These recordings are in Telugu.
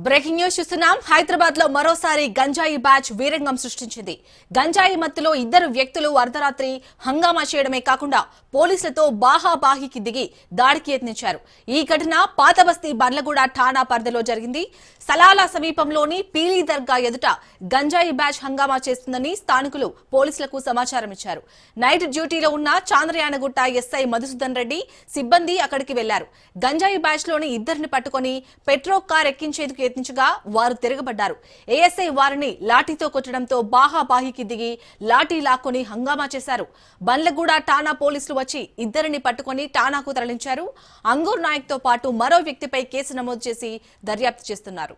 బ్రేకింగ్ న్యూస్ చూస్తున్నాం. హైదరాబాద్ లో మరోసారి గంజాయి బ్యాచ్ వీరంగం సృష్టించింది. గంజాయి మత్తులో ఇద్దరు వ్యక్తులు అర్ధరాత్రి హంగామా చేయడమే కాకుండా పోలీసులతో బాహాబాహికి దిగి దాడికి యత్నించారు. ఈ ఘటన పాతబస్తీ బండ్లగూడ ఠాణా పరిధిలో జరిగింది. సలాలా సమీపంలోని పీలీ దర్గా ఎదుట గంజాయి బ్యాచ్ హంగామా చేస్తుందని స్థానికులు పోలీసులకు సమాచారం ఇచ్చారు. నైట్ డ్యూటీలో ఉన్న చాంద్రయానగుట్ట ఎస్ఐ మధుసూదన్ రెడ్డి సిబ్బంది అక్కడికి వెళ్లారు. గంజాయి బ్యాచ్ లోని ఇద్దరిని పట్టుకుని పెట్రో కార్ ఎక్కించేందుకు యత్నించగా వారు తిరగబడ్డారు. ఏఎస్ఐ వారిని లాఠీతో కొట్టడంతో బాహాబాహికి దిగి లాఠీ లాక్కొని హంగామా చేశారు. బండ్లగూడ ఠాణా పోలీసులు వచ్చి ఇద్దరిని పట్టుకుని ఠాణాకు తరలించారు. అంగూర్ నాయక్ తో పాటు మరో వ్యక్తిపై కేసు నమోదు చేసి దర్యాప్తు చేస్తున్నారు.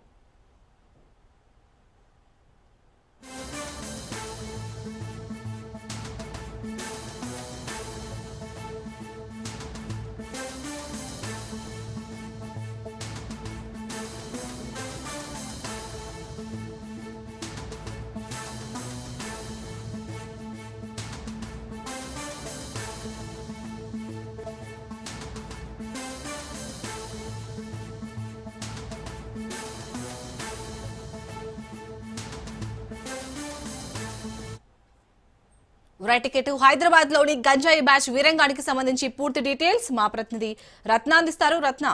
రైట్ హైదరాబాద్ లోని గంజాయి బ్యాచ్ వీరంగానికి సంబంధించి పూర్తి డీటెయిల్స్ మా ప్రతినిధి రత్న అందిస్తారు. రత్న,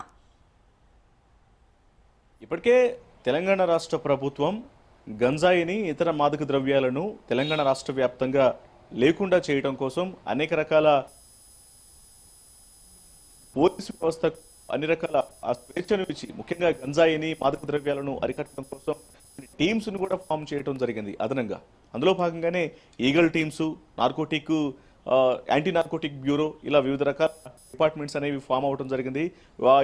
ఇప్పటికే తెలంగాణ రాష్ట్ర ప్రభుత్వం గంజాయిని ఇతర మాదక ద్రవ్యాలను తెలంగాణ రాష్ట్ర వ్యాప్తంగా లేకుండా చేయడం కోసం అనేక రకాల పోలీసు వ్యవస్థకు అన్ని రకాల స్వేచ్ఛను ఇచ్చి ముఖ్యంగా గంజాయిని మాదక ద్రవ్యాలను అరికట్టడం కోసం టీమ్స్ ను కూడా ఫామ్ చేయడం జరిగింది అదనంగా. అందులో భాగంగానే eagle teams, narcotic anti narcotic bureau, ఇలా వివిధ రకాల డిపార్ట్మెంట్స్ అనేవి ఫామ్ అవడం జరిగింది.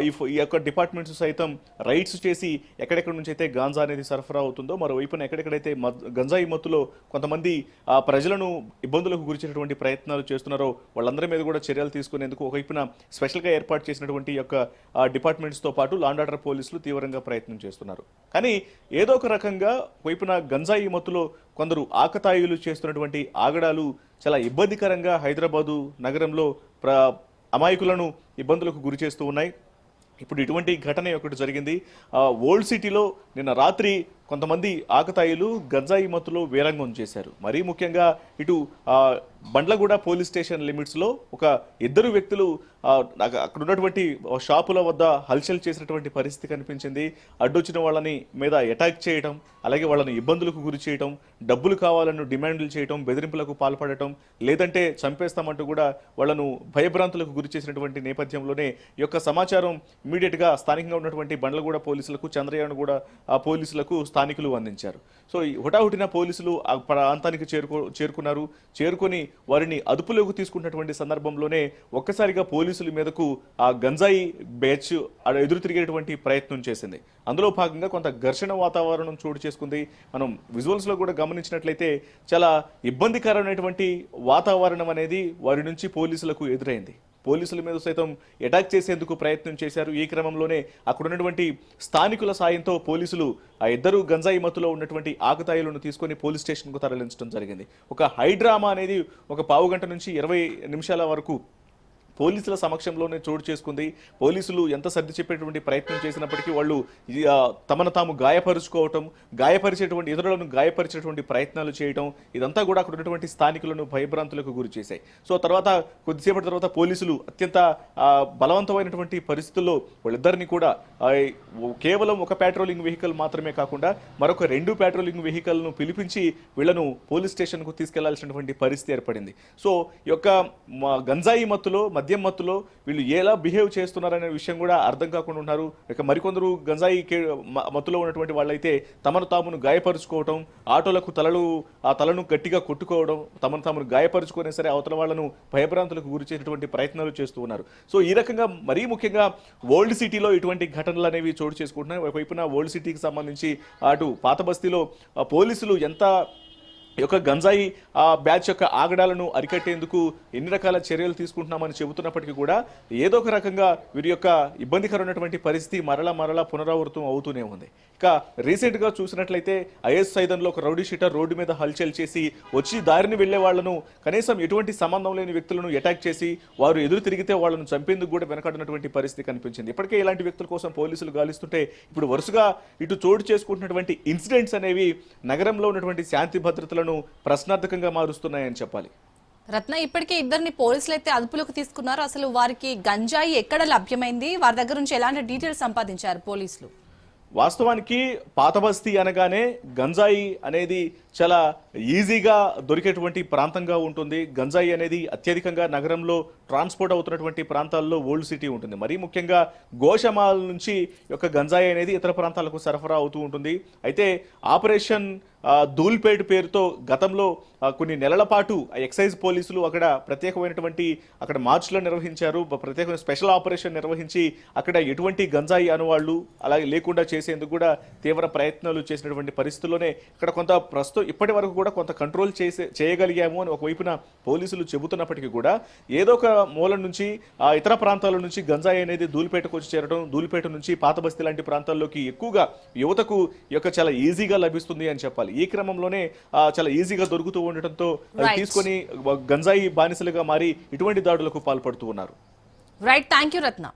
ఈ యొక్క డిపార్ట్మెంట్స్ సైతం రైడ్స్ చేసి ఎక్కడెక్కడి నుంచి అయితే గాంజా అనేది సరఫరా అవుతుందో, మరోవైపున ఎక్కడెక్కడైతే గంజాయి మత్తులో కొంతమంది ప్రజలను ఇబ్బందులకు గురించినటువంటి ప్రయత్నాలు చేస్తున్నారో వాళ్ళందరి మీద కూడా చర్యలు తీసుకునేందుకు ఒకవైపున స్పెషల్గా ఏర్పాటు చేసినటువంటి యొక్క డిపార్ట్మెంట్స్తో పాటు లా అండ్ ఆర్డర్ పోలీసులు తీవ్రంగా ప్రయత్నం చేస్తున్నారు. కానీ ఏదో ఒక రకంగా వైపున గంజాయి మత్తులో కొందరు ఆకతాయిలు చేస్తున్నటువంటి ఆగడాలు చాలా ఇబ్బందికరంగా హైదరాబాదు నగరంలో అమాయకులను ఇబ్బందులకు గురి చేస్తూ ఉన్నాయి. ఇప్పుడు ఇటువంటి ఘటన ఒకటి జరిగింది. ఓల్డ్ సిటీలో నిన్న రాత్రి కొంతమంది ఆకతాయిలు గంజాయి మత్తులో వీరంగం చేశారు. మరీ ముఖ్యంగా ఇటు బండ్లగూడ పోలీస్ స్టేషన్ లిమిట్స్లో ఒక ఇద్దరు వ్యక్తులు అక్కడ ఉన్నటువంటి షాపుల వద్ద హల్చల్ చేసినటువంటి పరిస్థితి కనిపించింది. అడ్డొచ్చిన వాళ్ళని మీద అటాక్ చేయడం, అలాగే వాళ్ళని ఇబ్బందులకు గురి చేయడం, డబ్బులు కావాలని డిమాండ్లు చేయడం, బెదిరింపులకు పాల్పడటం, లేదంటే చంపేస్తామంటూ కూడా వాళ్ళను భయభ్రాంతులకు గురి చేసినటువంటి నేపథ్యంలోనే ఈ యొక్క సమాచారం ఇమీడియట్గా స్థానికంగా ఉన్నటువంటి బండ్లగూడ పోలీసులకు, చంద్రయానగూడ పోలీసులకు స్థానికులు అందించారు. సో ఈ హుటాహుటిన పోలీసులు ఆ ప్రాంతానికి చేరుకున్నారు. చేరుకొని వారిని అదుపులోకి తీసుకున్నటువంటి సందర్భంలోనే ఒక్కసారిగా పోలీసుల మీదకు ఆ గంజాయి బ్యాచ్ ఎదురు తిరిగేటువంటి ప్రయత్నం చేసింది. అందులో భాగంగా కొంత ఘర్షణ వాతావరణం చోటు చేసుకుంది. మనం విజువల్స్ లో కూడా గమనించినట్లయితే చాలా ఇబ్బందికరమైనటువంటి వాతావరణం అనేది వారి నుంచి పోలీసులకు ఎదురైంది. పోలీసుల మీద సైతం అటాక్ చేసేందుకు ప్రయత్నం చేశారు. ఈ క్రమంలోనే అక్కడ ఉన్నటువంటి స్థానికుల సాయంతో పోలీసులు ఆ ఇద్దరు గంజాయి మత్తులో ఉన్నటువంటి ఆకతాయిలను తీసుకొని పోలీస్ స్టేషన్కు తరలించడం జరిగింది. ఒక హైడ్రామా అనేది ఒక పావు గంట నుంచి 20 నిమిషాల వరకు పోలీసుల సమక్షంలోనే చోటు చేసుకుంది. పోలీసులు ఎంత సర్ది చెప్పేటువంటి ప్రయత్నం చేసినప్పటికీ వాళ్ళు తమను తాము గాయపరుచుకోవటం, గాయపరిచేటువంటి ఇతరులను గాయపరిచేటువంటి ప్రయత్నాలు చేయటం, ఇదంతా కూడా అక్కడ ఉన్నటువంటి స్థానికులను భయభ్రాంతులకు గురి చేశాయి. సో తర్వాత కొద్దిసేపటి తర్వాత పోలీసులు అత్యంత బలవంతమైనటువంటి పరిస్థితుల్లో వాళ్ళిద్దరిని కూడా కేవలం ఒక పెట్రోలింగ్ వెహికల్ మాత్రమే కాకుండా మరొక 2 పెట్రోలింగ్ వెహికల్ను పిలిపించి వీళ్లను పోలీస్ స్టేషన్కు తీసుకెళ్లాల్సినటువంటి పరిస్థితి ఏర్పడింది. సో ఈ యొక్క గంజాయి మత్తులో, మద్యం మత్తులో వీళ్ళు ఎలా బిహేవ్ చేస్తున్నారనే విషయం కూడా అర్థం కాకుండా ఉన్నారు. ఇక మరికొందరు గంజాయి మత్తులో ఉన్నటువంటి వాళ్ళైతే తమను తామును గాయపరుచుకోవటం, ఆటోలకు తలను గట్టిగా కొట్టుకోవడం, తమను తామును గాయపరుచుకునే సరే అవతల వాళ్లను భయభ్రాంతులకు గురి చేసేటువంటి ప్రయత్నాలు చేస్తూ ఉన్నారు. సో ఈ రకంగా మరీ ముఖ్యంగా ఓల్డ్ సిటీలో ఇటువంటి ఘటనలు అనేవి చోటు చేసుకుంటున్నాయి. వైపున ఓల్డ్ సిటీకి సంబంధించి అటు పాత బస్తీలో పోలీసులు ఎంత ఈ యొక్క గంజాయి బ్యాచ్ యొక్క ఆగడాలను అరికట్టేందుకు ఎన్ని రకాల చర్యలు తీసుకుంటున్నామని చెబుతున్నప్పటికీ కూడా ఏదో ఒక రకంగా వీరి యొక్క ఇబ్బందికరమైనటువంటి పరిస్థితి మరలా పునరావృతం అవుతూనే ఉంది. ఇక రీసెంట్ గా చూసినట్లయితే ఐఎస్ సైదంలో ఒక రౌడీ షీటర్ రోడ్డు మీద హల్చల్ చేసి వచ్చి దారిని వెళ్లే వాళ్లను కనీసం ఎటువంటి సంబంధం లేని వ్యక్తులను అటాక్ చేసి వారు ఎదురు తిరిగితే వాళ్లను చంపేందుకు కూడా వెనకాడినటువంటి పరిస్థితి కనిపించింది. ఇప్పటికే ఇలాంటి వ్యక్తుల కోసం పోలీసులు గాలిస్తుంటే ఇప్పుడు వరుసగా ఇటు చోటు చేసుకుంటున్నటువంటి ఇన్సిడెంట్స్ అనేవి నగరంలో ఉన్నటువంటి శాంతి భద్రతలను ప్రశ్నార్థకంగా మారుస్తున్నాయని చెప్పాలి. రత్న, ఇప్పటికే ఇద్దరిని పోలీసులు అయితే అదుపులోకి తీసుకున్నారు. అసలు వారికి గంజాయి ఎక్కడ లభ్యమైంది, వారి దగ్గర నుంచి ఎలాంటి డీటెయిల్స్ సంపాదించారు పోలీసులు? వాస్తవానికి పాత బస్తీ అనగానే గంజాయి అనేది చాలా ఈజీగా దొరికేటువంటి ప్రాంతంగా ఉంటుంది. గంజాయి అనేది అత్యధికంగా నగరంలో ట్రాన్స్పోర్ట్ అవుతున్నటువంటి ప్రాంతాల్లో ఓల్డ్ సిటీ ఉంటుంది. మరీ ముఖ్యంగా గోషమాల్ నుంచి యొక్క గంజాయి అనేది ఇతర ప్రాంతాలకు సరఫరా అవుతూ ఉంటుంది. అయితే ఆపరేషన్ ధూల్పేట్ పేరుతో గతంలో కొన్ని నెలల పాటు ఎక్సైజ్ పోలీసులు అక్కడ ప్రత్యేకమైనటువంటి అక్కడ మార్చ్లు నిర్వహించారు. ప్రత్యేకమైన స్పెషల్ ఆపరేషన్ నిర్వహించి అక్కడ ఎటువంటి గంజాయి అనువాళ్లు అలాగే లేకుండా చేసేందుకు కూడా తీవ్ర ప్రయత్నాలు చేసినటువంటి పరిస్థితుల్లోనే ఇక్కడ కొంత ప్రస్తుతం ఇప్పటి వరకు కూడా కొంత కంట్రోల్ చేయగలిగాము అని ఒకవైపున పోలీసులు చెబుతున్నప్పటికీ కూడా ఏదో ఒక మూలం నుంచి ఇతర ప్రాంతాల నుంచి గంజాయి అనేది ధూల్పేటకు వచ్చి చేరడం, ధూల్పేట నుంచి పాత బస్తీ లాంటి ప్రాంతాల్లోకి ఎక్కువగా యువతకు యొక్క చాలా ఈజీగా లభిస్తుంది అని చెప్పాలి. ఈ క్రమంలోనే చాలా ఈజీగా దొరుకుతూ ఉండటంతో తీసుకొని గంజాయి బానిసలుగా మారి ఇటువంటి దాడులకు పాల్పడుతూ ఉన్నారు. Right, thank you Ratna.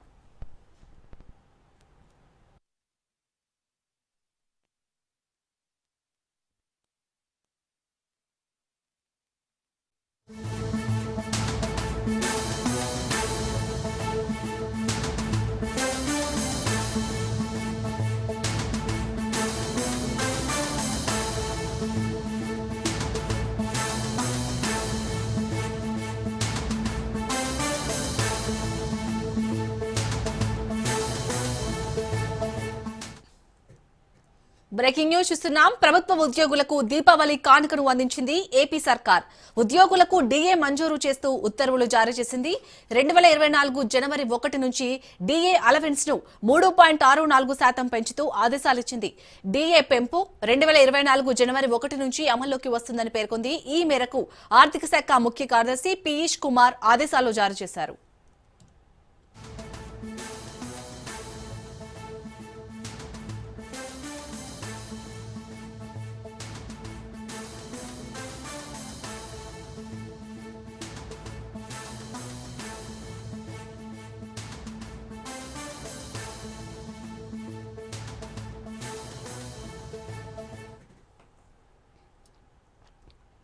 Breaking news చూస్తున్నాం. ప్రభుత్వ ఉద్యోగులకు దీపావళి కానుకను అందించింది ఏపీ సర్కార్. ఉద్యోగులకు డీఏ మంజూరు చేస్తూ ఉత్తర్వులు జారీ చేసింది. 2024 జనవరి 1 నుంచి డీఏ అలవెన్స్ ను 3.64% పెంచుతూ ఆదేశాలిచ్చింది. డీఏ పెంపు 2024 జనవరి 1 నుంచి అమల్లోకి వస్తుందని పేర్కొంది. ఈ మేరకు ఆర్థిక శాఖ ముఖ్య కార్యదర్శి పీయూష్ కుమార్ ఆదేశాలు జారీ చేశారు.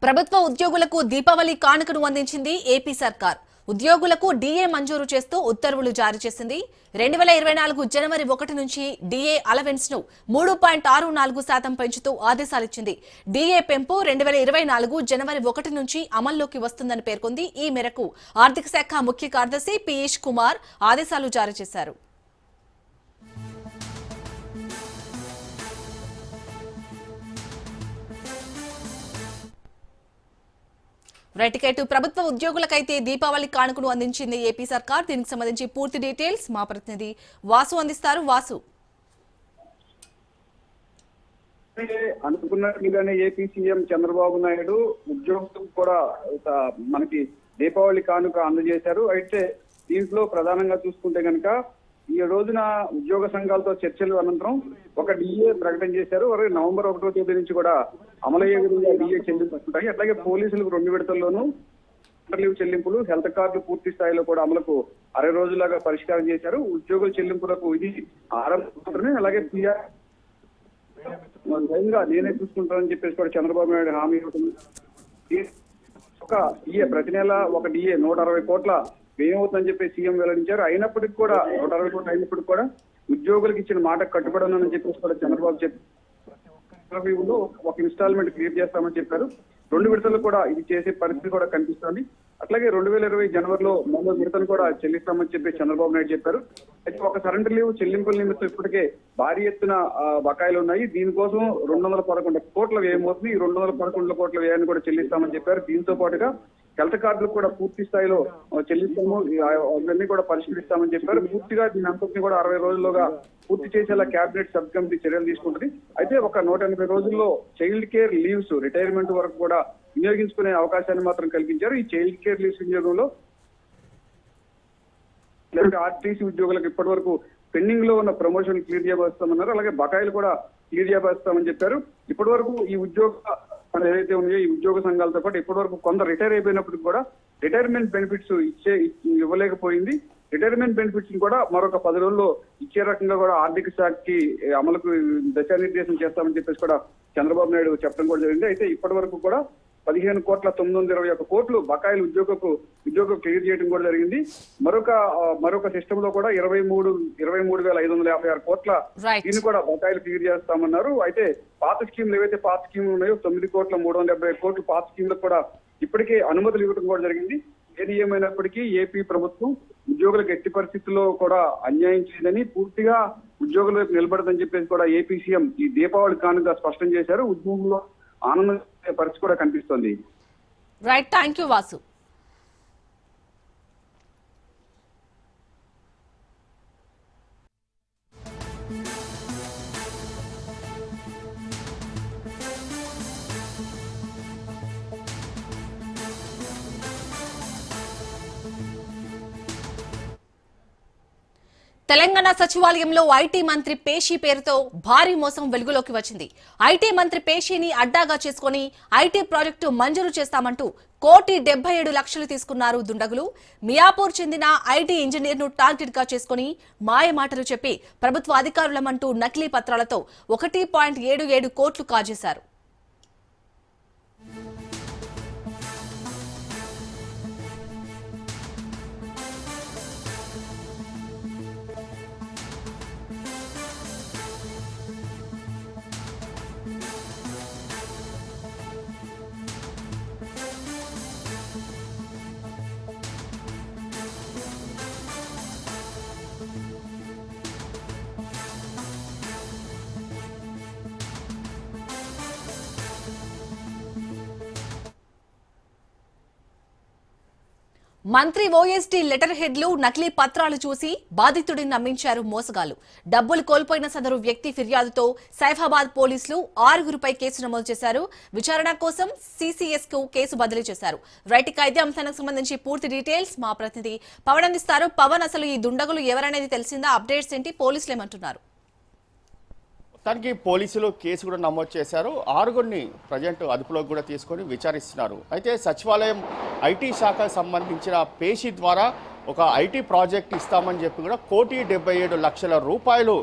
ప్రభుత్వ ఉద్యోగులకు దీపావళి కానుకను అందించింది ఏపీ సర్కార్. ఉద్యోగులకు డీఏ మంజూరు చేస్తూ ఉత్తర్వులు జారీ చేసింది. 2024 జనవరి 1 నుంచి డీఏ అలవెన్స్ ను 3.64% పెంచుతూ ఆదేశాలిచ్చింది. డీఏ పెంపు 2024 జనవరి 1 నుంచి అమల్లోకి వస్తుందని పేర్కొంది. ఈ మేరకు ఆర్థిక శాఖ ముఖ్య కార్యదర్శి పీయూష్ కుమార్ ఆదేశాలు జారీ చేశారు. రైట్, ప్రభుత్వ ఉద్యోగులకైతే దీపావళి కానుకను అందించింది ఏపీ సర్కార్. దీనికి సంబంధించి పూర్తి డీటెయిల్స్ మా ప్రతినిధి వాసు అందిస్తారు. వాసు, అనుకున్నట్లుగానే ఏపీ సీఎం చంద్రబాబు నాయుడు ఉద్యోగులకు కూడా మనకి దీపావళి కానుక అందజేశారు. అయితే దీంట్లో ప్రధానంగా చూసుకుంటే కనుక ఈ రోజున ఉద్యోగ సంఘాలతో చర్చలు అనంతరం ఒక డిఏ ప్రకటన చేశారు. నవంబర్ 1వ తేదీ నుంచి కూడా అమలయ్యే విధంగా డిఏ చెల్లింపుంటాయి. అట్లాగే పోలీసులకు 2 విడతల్లోనూ లీవ్ చెల్లింపులు, హెల్త్ కార్డులు పూర్తి స్థాయిలో కూడా అమలుకు 60 రోజులుగా పరిష్కారం చేశారు. ఉద్యోగుల చెల్లింపులకు ఇది ఆరంభం. అలాగే పిఆర్ స్వయంగా నేనే చూసుకుంటానని చెప్పేసి కూడా చంద్రబాబు నాయుడు హామీ ఇవ్వడం. ఒక డిఏ ప్రతి నెల ఒక డిఏ 160 కోట్ల వ్యయం అవుతుందని చెప్పి సీఎం వెల్లడించారు. అయినప్పటికీ కూడా 160 కోట్లు అయినప్పటికీ కూడా ఉద్యోగులకు ఇచ్చిన మాట కట్టుబడనని చెప్పేసి కూడా చంద్రబాబు చెప్పారు. ఒక ఇన్స్టాల్మెంట్ క్లియర్ చేస్తామని చెప్పారు. 2 విడతలు కూడా ఇది చేసే పరిస్థితి కూడా కనిపిస్తోంది. అట్లాగే 2020 జనవరిలో 3వ విడతను కూడా చెల్లిస్తామని చెప్పి చంద్రబాబు నాయుడు చెప్పారు. అయితే ఒక సరెండర్ లీవ్ చెల్లింపుల నిమిత్తం ఇప్పటికే భారీ ఎత్తున బకాయిలు ఉన్నాయి. దీనికోసం 211 కోట్ల వ్యయం అవుతుంది. ఈ 211 కోట్ల వ్యయాన్ని కూడా చెల్లిస్తామని చెప్పారు. దీంతో పాటుగా హెల్త్ కార్డులు కూడా పూర్తి స్థాయిలో చెల్లిస్తాము, అవన్నీ కూడా పరిష్కరిస్తామని చెప్పారు. పూర్తిగా దీని అంతటిని కూడా 60 రోజుల్లోగా పూర్తి చేసేలా కేబినెట్ సబ్ కమిటీ చర్యలు తీసుకుంటుంది. అయితే ఒక 180 రోజుల్లో చైల్డ్ కేర్ లీవ్స్ రిటైర్మెంట్ వరకు కూడా వినియోగించుకునే అవకాశాన్ని మాత్రం కల్పించారు. ఈ చైల్డ్ కేర్ లీవ్స్ వినియోగంలో ఆర్టీసీ ఉద్యోగులకు ఇప్పటి వరకు పెండింగ్ లో ఉన్న ప్రమోషన్ క్లియర్ చేయబోస్తామన్నారు. అలాగే బకాయిలు కూడా క్లియర్ చేయబోస్తామని చెప్పారు. ఇప్పటి వరకు ఈ ఉద్యోగ ఏదైతే ఉన్నాయో ఈ ఉద్యోగ సంఘాలతో పాటు ఇప్పటి వరకు కొందరు రిటైర్ అయిపోయినప్పటికీ కూడా రిటైర్మెంట్ బెనిఫిట్స్ ఇవ్వలేకపోయింది. రిటైర్మెంట్ బెనిఫిట్స్ కూడా మరొక 10 రోజుల్లో ఇచ్చే రకంగా కూడా ఆర్థిక శాఖకి అమలుకు దిశానిర్దేశం చేస్తామని చెప్పేసి కూడా చంద్రబాబు నాయుడు చెప్పడం కూడా జరిగింది. అయితే ఇప్పటి వరకు కూడా 15,921 బకాయిలు ఉద్యోగం క్లియర్ చేయడం కూడా జరిగింది. మరొక సిస్టమ్ లో కూడా 23,556 కోట్ల దీన్ని కూడా బకాయిలు క్లియర్ చేస్తామన్నారు. అయితే పాత స్కీమ్లు ఏవైతే పాత స్కీమ్లు ఉన్నాయో 9,375 కోట్లు పాత స్కీమ్లకు కూడా ఇప్పటికే అనుమతులు ఇవ్వడం కూడా జరిగింది. ఏది ఏమైనప్పటికీ ఏపీ ప్రభుత్వం ఉద్యోగులకు ఎట్టి పరిస్థితుల్లో కూడా అన్యాయం చేయదని, పూర్తిగా ఉద్యోగుల వైపు నిలబడదని చెప్పేసి కూడా ఏపీ సీఎం ఈ దీపావళి కానుక స్పష్టం చేశారు. ఉద్యోగంలో ఆనందం పరిస్థితి కూడా కనిపిస్తోంది. Right, thank you Vasu. Telangana సచివాలయంలో ఐటీ మంత్రి పేషి పేరుతో భారీ మోసం వెలుగులోకి వచ్చింది. ఐటీ మంత్రి పేషిని అడ్డాగా చేసుకుని ఐటీ ప్రాజెక్టు మంజూరు చేస్తామంటూ 1,77,00,000 తీసుకున్నారు దుండగులు. మియాపూర్ చెందిన ఐటీ ఇంజనీర్ ను టార్గెట్ గా చేసుకుని మాయమాటలు చెప్పి ప్రభుత్వ అధికారులమంటూ నకిలీ పత్రాలతో 1.77 కోట్లు కాజేశారు. మంత్రి ఓఎస్డీ లెటర్ హెడ్లు నకిలీ పత్రాలు చూసి బాధితుడిని నమ్మించారు మోసగాళ్లు. డబ్బులు కోల్పోయిన సదరు వ్యక్తి ఫిర్యాదుతో సైఫాబాద్ పోలీసులు 6గురిపై కేసు నమోదు చేశారు. విచారణ కోసం సిసిఎస్ కు కేసు బదిలీ చేశారు. రైట్, ఇక ఇదే అంశానికి సంబంధించి పూర్తి డీటెయిల్స్ మా ప్రతినిధి పవన్ అందిస్తారు. పవన్, అసలు ఈ దుండగులు ఎవరనేది తెలిసిందా? అప్డేట్స్ ఏంటి? పోలీసులు ఏమంటున్నారు? మొత్తానికి పోలీసులు కేసు కూడా నమోదు చేశారు. 6గురిని ప్రజెంట్ అదుపులోకి కూడా తీసుకొని విచారిస్తున్నారు. అయితే సచివాలయం ఐటీ శాఖకు సంబంధించిన పేషి ద్వారా ఒక ఐటీ ప్రాజెక్ట్ ఇస్తామని చెప్పి కూడా 1,77,00,000 రూపాయలు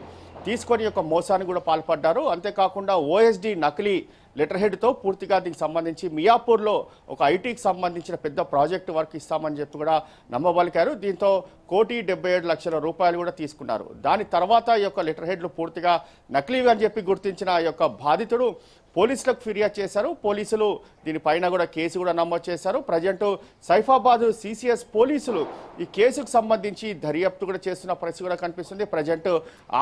తీసుకొని ఒక మోసానికి కూడా పాల్పడ్డారు. అంతేకాకుండా ఓఎస్డీ నకిలీ లెటర్ హెడ్తో పూర్తిగా దీనికి సంబంధించి మియాపూర్లో ఒక ఐటీకి సంబంధించిన పెద్ద ప్రాజెక్టు వర్క్ ఇస్తామని చెప్పి కూడా నమ్మబలికారు. దీంతో 1,77,00,000 రూపాయలు కూడా తీసుకున్నారు. దాని తర్వాత ఈ యొక్క లెటర్ హెడ్లు పూర్తిగా నకిలీవి అని చెప్పి గుర్తించిన ఈ యొక్క బాధితుడు పోలీసులకు ఫిర్యాదు చేశారు. పోలీసులు దీనిపైన కూడా కేసు కూడా నమోదు చేశారు. ప్రజెంట్ సైఫాబాద్ సిసిఎస్ పోలీసులు ఈ కేసుకు సంబంధించి దర్యాప్తు కూడా చేస్తున్న పరిస్థితి కూడా కనిపిస్తుంది. ప్రజెంట్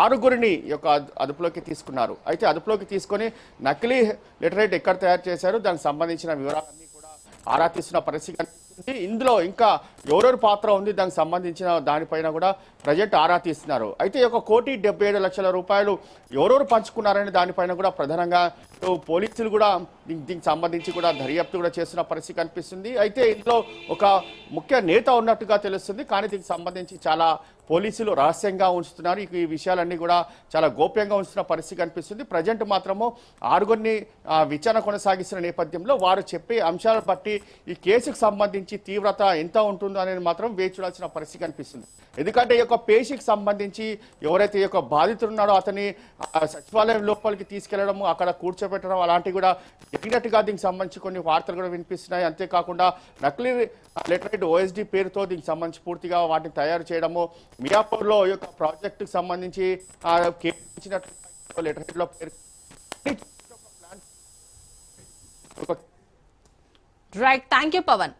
6గురిని యొక్క అదుపులోకి తీసుకున్నారు. అయితే అదుపులోకి తీసుకొని నకిలీ లెటర్ హెడ్ ఎక్కడ తయారు చేశారు, దానికి సంబంధించిన వివరాలన్నీ కూడా ఆరా తీస్తున్న పరిస్థితి కనిపిస్తుంది. ఇందులో ఇంకా ఎవరెవరి పాత్ర ఉంది, దానికి సంబంధించిన దానిపైన కూడా ప్రజెంట్ ఆరా తీస్తున్నారు. అయితే ఒక 1,77,00,000 రూపాయలు ఎవరెవరు పంచుకున్నారనే దానిపైన కూడా ప్రధానంగా పోలీసులు కూడా దీనికి సంబంధించి కూడా దర్యాప్తు కూడా చేస్తున్న పరిస్థితి కనిపిస్తుంది. అయితే ఇందులో ఒక ముఖ్య నేత ఉన్నట్టుగా తెలుస్తుంది. కానీ దీనికి సంబంధించి చాలా పోలీసులు రహస్యంగా ఉంచుతున్నారు. ఈ విషయాలన్నీ కూడా చాలా గోప్యంగా ఉంచుతున్న పరిస్థితి కనిపిస్తుంది. ప్రజెంట్ మాత్రము 6గురిని విచారణ కొనసాగిస్తున్న నేపథ్యంలో వారు చెప్పే అంశాలను బట్టి ఈ కేసుకు సంబంధించి తీవ్రత ఎంత ఉంటుందో అనేది మాత్రం వేచి చూడాల్సిన పరిస్థితి కనిపిస్తుంది. ఎందుకంటే ఈ యొక్క పేషికి సంబంధించి ఎవరైతే ఈ యొక్క బాధితుడు ఉన్నాడో అతని సచివాలయం లోపలికి తీసుకెళ్లడం, అక్కడ కూర్చోబెట్టడం అలాంటివి కూడా జరిగినట్టుగా దీనికి సంబంధించి కొన్ని వార్తలు కూడా వినిపిస్తున్నాయి. అంతేకాకుండా నకిలీ లెటర్ హెడ్ ఓఎస్డీ పేరుతో దీనికి సంబంధించి పూర్తిగా వాటిని తయారు చేయడము, మియాపూర్లో ఈ యొక్క ప్రాజెక్టుకు సంబంధించి లెటర్ హెడ్ లో పేరు write, thank you Pavan.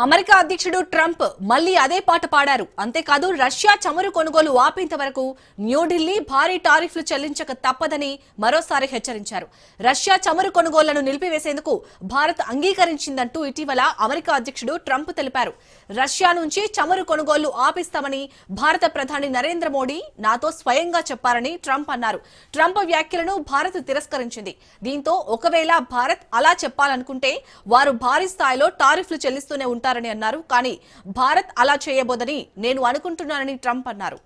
America అధ్యక్షుడు ట్రంప్ మళ్లీ అదే పాట పాడారు. అంతేకాదు రష్యా చమురు కొనుగోలు ఆపేంత వరకు న్యూఢిల్లీ భారీ టారిఫ్లు చెల్లించక తప్పదని మరోసారి హెచ్చరించారు. రష్యా చమురు కొనుగోళ్లను నిలిపివేసేందుకు భారత్ అంగీకరించిందంటూ ఇటీవల అమెరికా అధ్యక్షుడు ట్రంప్ తెలిపారు. రష్యా నుంచి చమురు కొనుగోళ్లు ఆపిస్తామని భారత ప్రధాని నరేంద్ర మోడీ నాతో స్వయంగా చెప్పారని ట్రంప్ అన్నారు. ట్రంప్ వ్యాఖ్యలను భారత్ తిరస్కరించింది. దీంతో ఒకవేళ భారత్ అలా చెప్పాలనుకుంటే వారు భారీ స్థాయిలో టారిఫ్లు చెల్లిస్తూనే ఉంటారని అన్నారు. కానీ భారత్ అలా చేయబోదని నేను అనుకుంటున్నానని ట్రంప్ అన్నారు.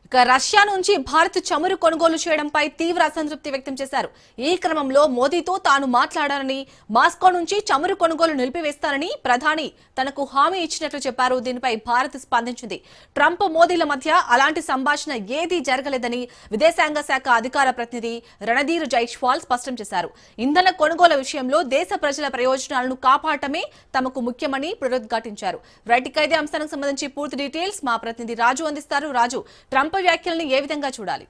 ఇక రష్యా నుంచి భారత్ చమురు కొనుగోలు చేయడంపై తీవ్ర అసంతృప్తి వ్యక్తం చేశారు. ఈ క్రమంలో మోదీతో తాను మాట్లాడానని, మాస్కో నుంచి చమురు కొనుగోలు నిలిపివేస్తానని ప్రధాని తనకు హామీ ఇచ్చినట్లు చెప్పారు. దీనిపై భారత్ స్పందించింది. ట్రంప్ మోదీల మధ్య అలాంటి సంభాషణ ఏదీ జరగలేదని విదేశాంగ శాఖ అధికార ప్రతినిధి రణధీర్ జైస్వాల్ స్పష్టం చేశారు. ఇంధన కొనుగోలు విషయంలో దేశ ప్రజల ప్రయోజనాలను కాపాడటమే తమకు ముఖ్యమని పునరుద్ఘాటించారు. రైట్, ఇక ఇదే అంశానికి సంబంధించి పూర్తి డీటెయిల్స్ మా ప్రతినిధి రాజు అందిస్తారు. రాజు, ట్రంప్ వ్యాఖ్యల్ని ఏ విధంగా చూడాలి?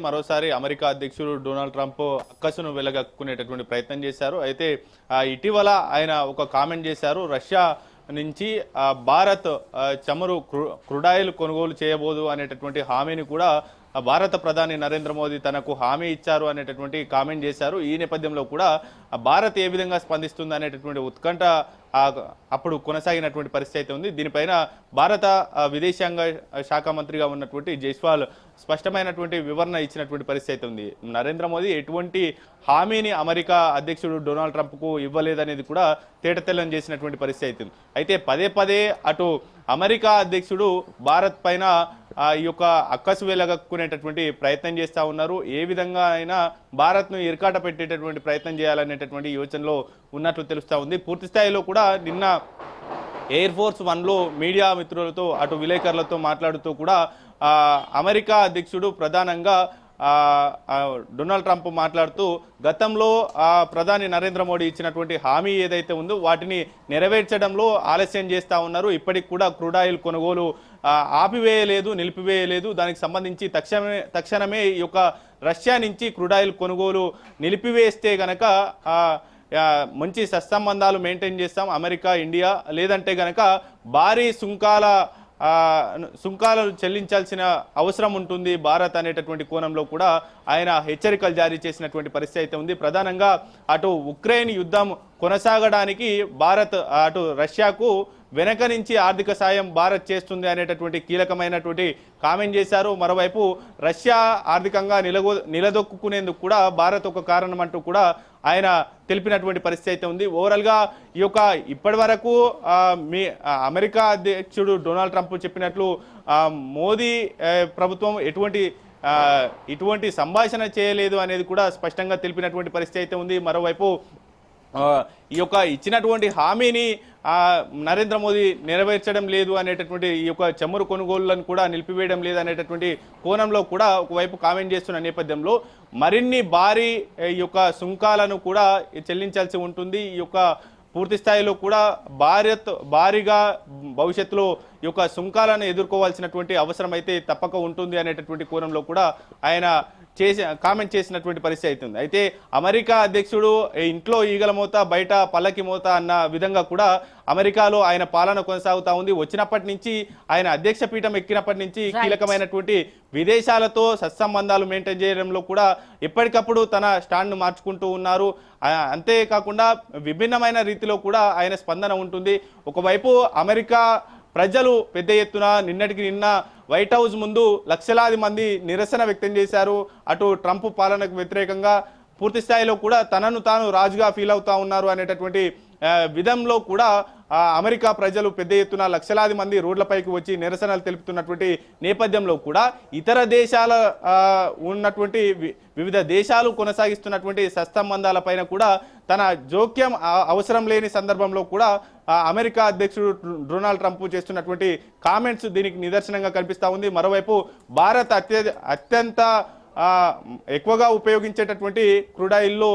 మరోసారి అమెరికా అధ్యక్షుడు డొనాల్డ్ ట్రంప్ అక్కసును వెలగక్కునేటటువంటి ప్రయత్నం చేశారు. అయితే ఇటీవల ఆయన ఒక కామెంట్ చేశారు. రష్యా నుంచి భారత్ చమురు క్రూడాయిల్ కొనుగోలు చేయబోదు అనేటటువంటి హామీని కూడా భారత ప్రధాని నరేంద్ర మోదీ తనకు హామీ ఇచ్చారు అనేటటువంటి కామెంట్ చేశారు. ఈ నేపథ్యంలో కూడా భారత్ ఏ విధంగా స్పందిస్తుంది అనేటటువంటి ఉత్కంఠ అప్పుడు కొనసాగినటువంటి పరిస్థితి అయితే ఉంది. దీనిపైన భారత విదేశాంగ శాఖ మంత్రిగా ఉన్నటువంటి జైస్వాల్ స్పష్టమైనటువంటి వివరణ ఇచ్చినటువంటి పరిస్థితి అయితే ఉంది. నరేంద్ర మోదీ ఎటువంటి హామీని అమెరికా అధ్యక్షుడు డొనాల్డ్ ట్రంప్కు ఇవ్వలేదనేది కూడా తేటతెల్లం చేసినటువంటి పరిస్థితి అవుతుంది. అయితే పదే పదే అటు అమెరికా అధ్యక్షుడు భారత్ పైన ఈ యొక్క అక్కసు వెలగక్కునేటటువంటి ప్రయత్నం చేస్తూ ఉన్నారు. ఏ విధంగా అయినా భారత్ను ఇరకాట పెట్టేటటువంటి ప్రయత్నం చేయాలనేటటువంటి యోచనలో ఉన్నట్లు తెలుస్తూ ఉంది. పూర్తి స్థాయిలో కూడా నిన్న ఎయిర్ ఫోర్స్ 1లో మీడియా మిత్రులతో అటు విలేకరులతో మాట్లాడుతూ కూడా అమెరికా అధ్యక్షుడు ప్రధానంగా డొనాల్డ్ ట్రంప్ మాట్లాడుతూ గతంలో ప్రధాని నరేంద్ర మోడీ ఇచ్చినటువంటి హామీ ఏదైతే ఉందో వాటిని నెరవేర్చడంలో ఆలస్యం చేస్తూ ఉన్నారు. ఇప్పటికి కూడా క్రూడాయిల్ కొనుగోలు ఆపివేయలేదు, నిలిపివేయలేదు. దానికి సంబంధించి తక్షణమే ఈ యొక్క రష్యా నుంచి క్రూడాయిల్ కొనుగోలు నిలిపివేస్తే గనక మంచి సత్సంబంధాలు మెయింటైన్ చేస్తాం అమెరికా ఇండియా, లేదంటే గనక భారీ సుంకాలను చెల్లించాల్సిన అవసరం ఉంటుంది భారత్ అనేటటువంటి కోణంలో కూడా ఆయన హెచ్చరికలు జారీ చేసినటువంటి పరిస్థితి అయితే ఉంది. ప్రధానంగా అటు ఉక్రెయిన్ యుద్ధం కొనసాగడానికి భారత్ అటు రష్యాకు వెనక నుంచి ఆర్థిక సాయం భారత్ చేస్తుంది అనేటటువంటి కీలకమైనటువంటి కామెంట్ చేశారు. మరోవైపు రష్యా ఆర్థికంగా నిలదొక్కునేందుకు కూడా భారత్ ఒక కారణం అంటూ కూడా ఆయన తెలిపినటువంటి పరిస్థితి అయితే ఉంది. ఓవరాల్గా ఈ యొక్క ఇప్పటి వరకు అమెరికా అధ్యక్షుడు డొనాల్డ్ ట్రంప్ చెప్పినట్లు మోదీ ప్రభుత్వం ఇటువంటి సంభాషణ చేయలేదు అనేది కూడా స్పష్టంగా తెలిపినటువంటి పరిస్థితి అయితే ఉంది. మరోవైపు ఈ యొక్క ఇచ్చినటువంటి హామీని నరేంద్ర మోదీ నెరవేర్చడం లేదు అనేటటువంటి ఈ యొక్క చమురు కొనుగోళ్లను కూడా నిలిపివేయడం లేదు అనేటటువంటి కోణంలో కూడా ఒకవైపు కామెంట్ చేస్తున్న నేపథ్యంలో మరిన్ని భారీ ఈ యొక్క సుంకాలను కూడా చెల్లించాల్సి ఉంటుంది. ఈ యొక్క పూర్తి స్థాయిలో కూడా భారీగా భవిష్యత్తులో ఈ యొక్క సుంకాలను ఎదుర్కోవాల్సినటువంటి అవసరం అయితే తప్పక ఉంటుంది అనేటటువంటి కోణంలో కూడా ఆయన కామెంట్ చేసినటువంటి పరిస్థితి అవుతుంది. అయితే అమెరికా అధ్యక్షుడు ఇంట్లో ఈగల మోత బయట పల్లకి మోత అన్న విధంగా కూడా అమెరికాలో ఆయన పాలన కొనసాగుతూ ఉంది. వచ్చినప్పటి నుంచి ఆయన అధ్యక్ష పీఠం ఎక్కినప్పటి నుంచి కీలకమైనటువంటి విదేశాలతో సత్సంబంధాలు మెయింటైన్ చేయడంలో కూడా ఎప్పటికప్పుడు తన స్టాండ్ను మార్చుకుంటూ ఉన్నారు. అంతేకాకుండా విభిన్నమైన రీతిలో కూడా ఆయన స్పందన ఉంటుంది. ఒకవైపు అమెరికా ప్రజలు పెద్ద ఎత్తున నిన్నటికి నిన్న వైట్ హౌస్ ముందు లక్షలాది మంది నిరసన వ్యక్తం చేశారు. అటు ట్రంప్ పాలనకు వ్యతిరేకంగా పూర్తి స్థాయిలో కూడా తనను తాను రాజుగా ఫీల్ అవుతా ఉన్నారు అనేటటువంటి విధంలో కూడా అమెరికా ప్రజలు పెద్ద ఎత్తున లక్షలాది మంది రోడ్లపైకి వచ్చి నిరసనలు తెలుపుతున్నటువంటి నేపథ్యంలో కూడా ఇతర దేశాల ఉన్నటువంటి వివిధ దేశాలు కొనసాగిస్తున్నటువంటి సత్సంబంధాలపైన కూడా తన జోక్యం అవసరం లేని సందర్భంలో కూడా అమెరికా అధ్యక్షుడు డొనాల్డ్ ట్రంప్ చేస్తున్నటువంటి కామెంట్స్ దీనికి నిదర్శనంగా కనిపిస్తూ ఉంది. మరోవైపు భారత్ అత్యంత ఎక్కువగా ఉపయోగించేటటువంటి క్రూడాయిల్లో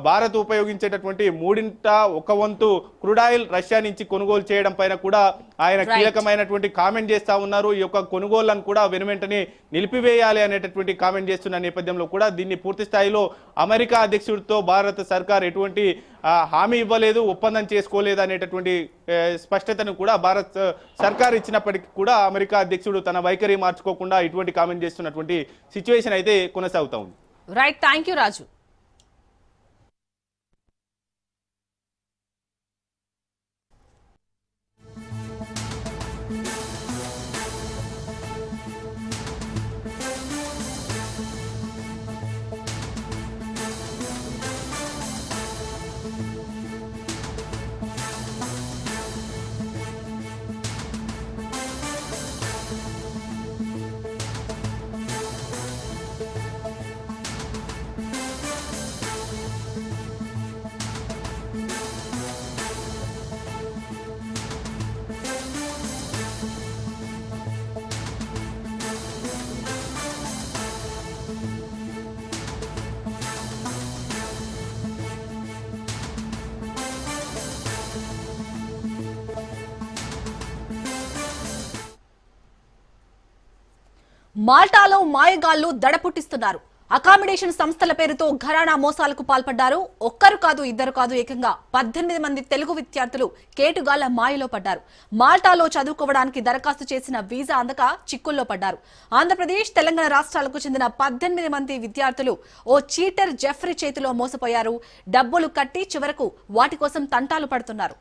భారత్ ఉపయోగించేటటువంటి 1/3 వంతు క్రూడాయిల్ రష్యా నుంచి కొనుగోలు చేయడం పైన కూడా ఆయన కీలకమైనటువంటి కామెంట్ చేస్తా ఉన్నారు. ఈ యొక్క కొనుగోళ్లను కూడా వెనువెంటనే నిలిపివేయాలి అనేటటువంటి కామెంట్ చేస్తున్న నేపథ్యంలో కూడా దీన్ని పూర్తి స్థాయిలో అమెరికా అధ్యక్షుడితో భారత సర్కార్ ఎటువంటి హామీ ఇవ్వలేదు, ఒప్పందం చేసుకోలేదు అనేటటువంటి స్పష్టతను కూడా భారత్ సర్కార్ ఇచ్చినప్పటికీ కూడా అమెరికా అధ్యక్షుడు తన వైఖరి మార్చుకోకుండా ఇటువంటి కామెంట్ చేస్తున్నటువంటి సిచ్యువేషన్ అయితే కొనసాగుతా ఉంది. Right, thank you Raju. మాల్టాలో మాయగాళ్లు దడపుట్టిస్తున్నారు. అకామిడేషన్ సంస్థల పేరుతో ఘరానా మోసాలకు పాల్పడ్డారు. ఒక్కరు కాదు, ఇద్దరు కాదు, ఏకంగా 18 మంది తెలుగు విద్యార్థులు కేటుగాళ్ల మాయలో పడ్డారు. మాల్టాలో చదువుకోవడానికి దరఖాస్తు చేసిన వీసా అందక చిక్కుల్లో పడ్డారు. ఆంధ్రప్రదేశ్, తెలంగాణ రాష్ట్రాలకు చెందిన 18 మంది విద్యార్థులు ఓ చీటర్ జెఫ్రీ చేతిలో మోసపోయారు. డబ్బులు కట్టి చివరకు వాటి కోసం తంటాలు పడుతున్నారు.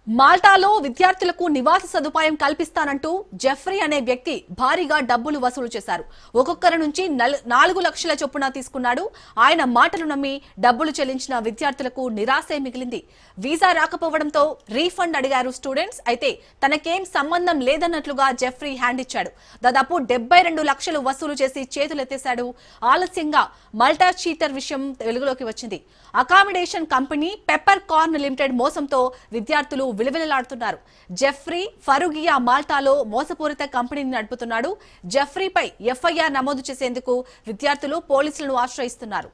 మాల్టాలో విద్యార్థులకు నివాస సదుపాయం కల్పిస్తానంటూ జెఫ్రీ అనే వ్యక్తి భారీగా డబ్బులు వసూలు చేశారు. ఒక్కొక్కరి నుంచి 4 లక్షల చొప్పున తీసుకున్నాడు. ఆయన మాటలు నమ్మి డబ్బులు చెల్లించిన విద్యార్థులకు నిరాశే మిగిలింది. వీసా రాకపోవడంతో రీఫండ్ అడిగారు స్టూడెంట్స్. అయితే తనకేం సంబంధం లేదన్నట్లుగా జెఫ్రీ హ్యాండ్ ఇచ్చాడు. దాదాపు 72 లక్షలు వసూలు చేసి చేతులెత్తేశాడు. ఆలస్యంగా మల్టా చీటర్ విషయం వెలుగులోకి వచ్చింది. Accommodation company peppercorn limited మోసంతో విద్యార్థులు విలువెలలాడుతున్నారు. జెఫ్రీ ఫరూగియా మాల్టాలో మోసపూరిత కంపెనీని నడుపుతున్నాడు. జెఫ్రీపై ఎఫ్ఐఆర్ నమోదు చేసేందుకు విద్యార్థులు పోలీసులను ఆశ్రయిస్తున్నారు.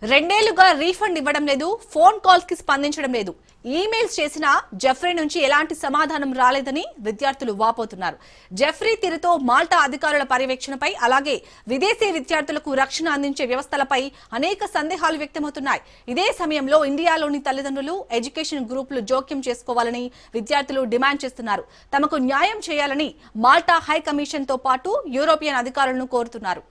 రెండేళ్లుగా రీఫండ్ ఇవ్వడం లేదు, ఫోన్ కాల్స్ కి స్పందించడం లేదు, ఈమెయిల్స్ చేసినా జెఫ్రీ నుంచి ఎలాంటి సమాధానం రాలేదని విద్యార్థులు వాపోతున్నారు. జెఫ్రీ తీరుతో మాల్టా అధికారుల పర్యవేక్షణపై, అలాగే విదేశీ విద్యార్థులకు రక్షణ అందించే వ్యవస్థలపై అనేక సందేహాలు వ్యక్తమవుతున్నాయి. ఇదే సమయంలో ఇండియాలోని తల్లిదండ్రులు, ఎడ్యుకేషన్ గ్రూపులు జోక్యం చేసుకోవాలని విద్యార్థులు డిమాండ్ చేస్తున్నారు. తమకు న్యాయం చేయాలని మాల్టా హై కమిషన్ తో పాటు యూరోపియన్ అధికారులను కోరుతున్నారు.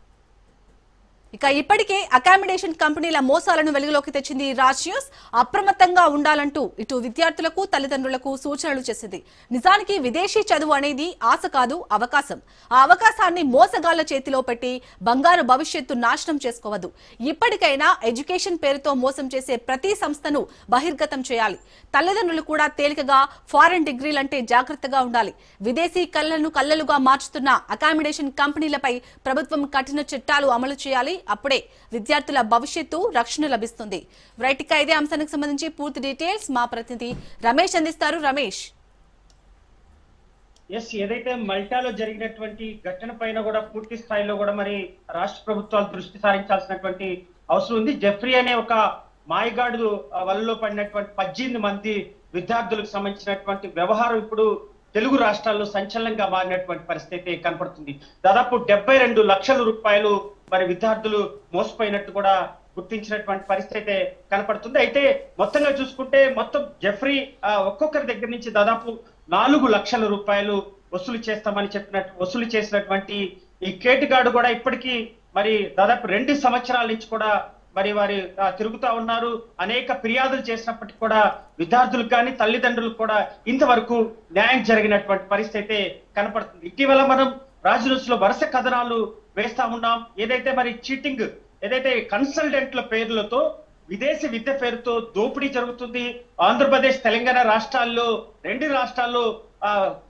ఇక ఇప్పటికే అకామిడేషన్ కంపెనీల మోసాలను వెలుగులోకి తెచ్చింది రాజ్ న్యూస్. అప్రమత్తంగా ఉండాలంటూ ఇటు విద్యార్థులకు, తల్లిదండ్రులకు సూచనలు చేసింది. నిజానికి విదేశీ చదువు అనేది ఆశ కాదు, అవకాశం. ఆ అవకాశాన్ని మోసగాళ్ల చేతిలో పెట్టి బంగారు భవిష్యత్తు నాశనం చేసుకోవద్దు. ఇప్పటికైనా ఎడ్యుకేషన్ పేరుతో మోసం చేసే ప్రతి సంస్థను బహిర్గతం చేయాలి. తల్లిదండ్రులు కూడా తేలికగా ఫారెన్ డిగ్రీలంటే జాగ్రత్తగా ఉండాలి. విదేశీ కళ్ళను కళ్ళలుగా మార్చుతున్న అకామిడేషన్ కంపెనీలపై ప్రభుత్వం కఠిన చట్టాలు అమలు చేయాలి. అప్పుడే విద్యార్థుల భవిష్యత్తు రక్షణ లభిస్తుంది. రైట్, ఇక ఇదే అంశానికి సంబంధించి పూర్తి డీటెయిల్స్ మా ప్రతినిధి రమేష్ అందిస్తారు. రమేష్, ఏదైతే మల్టాలో జరిగినటువంటి ఘటన పైన కూడా పూర్తి స్థాయిలో కూడా మరి రాష్ట్ర ప్రభుత్వాలు దృష్టి సారించాల్సినటువంటి అవసరం ఉంది. జెఫ్రీ అనే ఒక మాయగాడు వలలో పడినటువంటి 18 మంది విద్యార్థులకు సంబంధించినటువంటి వ్యవహారం ఇప్పుడు తెలుగు రాష్ట్రాల్లో సంచలనంగా మారినటువంటి పరిస్థితి కనపడుతుంది. దాదాపు 72 లక్షల రూపాయలు మరి విద్యార్థులు మోసపోయినట్టు కూడా గుర్తించినటువంటి పరిస్థితి అయితే కనపడుతుంది. అయితే మొత్తంగా చూసుకుంటే మొత్తం జెఫ్రీ ఒక్కొక్కరి దగ్గర నుంచి దాదాపు 4 లక్షల రూపాయలు వసూలు వసూలు చేసినటువంటి ఈ కేటుగాడు కూడా ఇప్పటికీ మరి దాదాపు 2 సంవత్సరాల నుంచి కూడా మరి వారి తిరుగుతా ఉన్నారు. అనేక ఫిర్యాదులు చేసినప్పటికీ కూడా విద్యార్థులకు కానీ తల్లిదండ్రులకు కూడా ఇంతవరకు న్యాయం జరిగినటువంటి పరిస్థితి అయితే కనపడుతుంది. ఇటీవల మనం రాజ్ న్యూస్ లో వరుస కథనాలు వేస్తా ఉన్నాం. ఏదైతే మరి చీటింగ్, ఏదైతే కన్సల్టెంట్ల పేర్లతో విదేశీ విద్య పేరుతో దోపిడీ జరుగుతుంది. ఆంధ్రప్రదేశ్, తెలంగాణ రాష్ట్రాల్లో 2 రాష్ట్రాల్లో